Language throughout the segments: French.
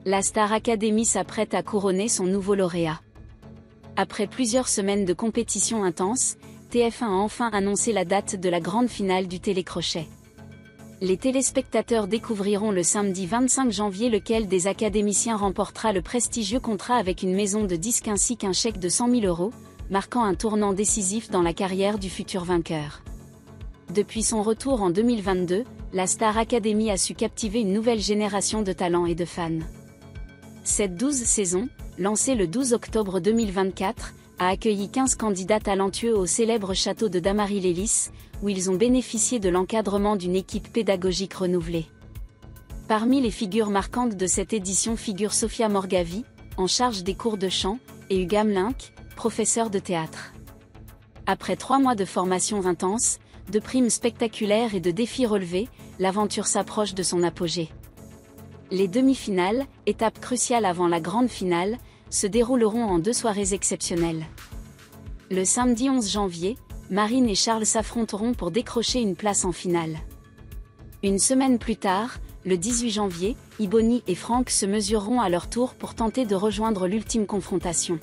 La Star Academy s'apprête à couronner son nouveau lauréat. Après plusieurs semaines de compétition intense, TF1 a enfin annoncé la date de la grande finale du télécrochet. Les téléspectateurs découvriront le samedi 25 janvier lequel des académiciens remportera le prestigieux contrat avec une maison de disques ainsi qu'un chèque de 100 000 €, marquant un tournant décisif dans la carrière du futur vainqueur. Depuis son retour en 2022, la Star Academy a su captiver une nouvelle génération de talents et de fans. Cette 12e saison, lancée le 12 octobre 2024, a accueilli 15 candidats talentueux au célèbre château de Dammarie-lès-Lys, où ils ont bénéficié de l'encadrement d'une équipe pédagogique renouvelée. Parmi les figures marquantes de cette édition figure Sophia Morgavi, en charge des cours de chant, et Hugues Hamelink, professeur de théâtre. Après 3 mois de formation intense, de primes spectaculaires et de défis relevés, l'aventure s'approche de son apogée. Les demi-finales, étape cruciale avant la grande finale, se dérouleront en 2 soirées exceptionnelles. Le samedi 11 janvier, Marine et Charles s'affronteront pour décrocher une place en finale. Une semaine plus tard, le 18 janvier, Iboni et Franck se mesureront à leur tour pour tenter de rejoindre l'ultime confrontation.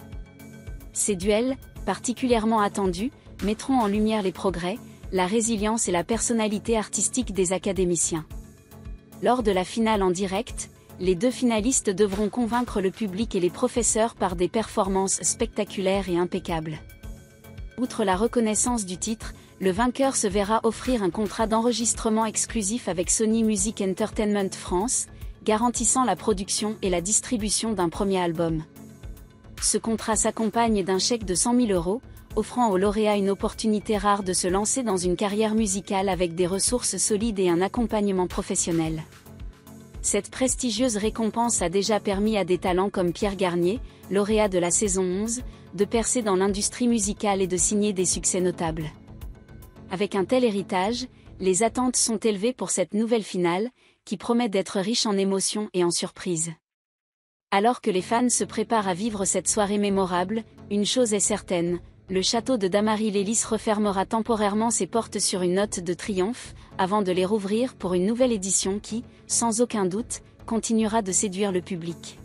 Ces duels, particulièrement attendus, mettront en lumière les progrès, la résilience et la personnalité artistique des académiciens. Lors de la finale en direct, les 2 finalistes devront convaincre le public et les professeurs par des performances spectaculaires et impeccables. Outre la reconnaissance du titre, le vainqueur se verra offrir un contrat d'enregistrement exclusif avec Sony Music Entertainment France, garantissant la production et la distribution d'un premier album. Ce contrat s'accompagne d'un chèque de 100 000 €, offrant au lauréat une opportunité rare de se lancer dans une carrière musicale avec des ressources solides et un accompagnement professionnel. Cette prestigieuse récompense a déjà permis à des talents comme Pierre Garnier, lauréat de la saison 11, de percer dans l'industrie musicale et de signer des succès notables. Avec un tel héritage, les attentes sont élevées pour cette nouvelle finale, qui promet d'être riche en émotions et en surprises. Alors que les fans se préparent à vivre cette soirée mémorable, une chose est certaine, le château de Dammarie-lès-Lys refermera temporairement ses portes sur une note de triomphe, avant de les rouvrir pour une nouvelle édition qui, sans aucun doute, continuera de séduire le public.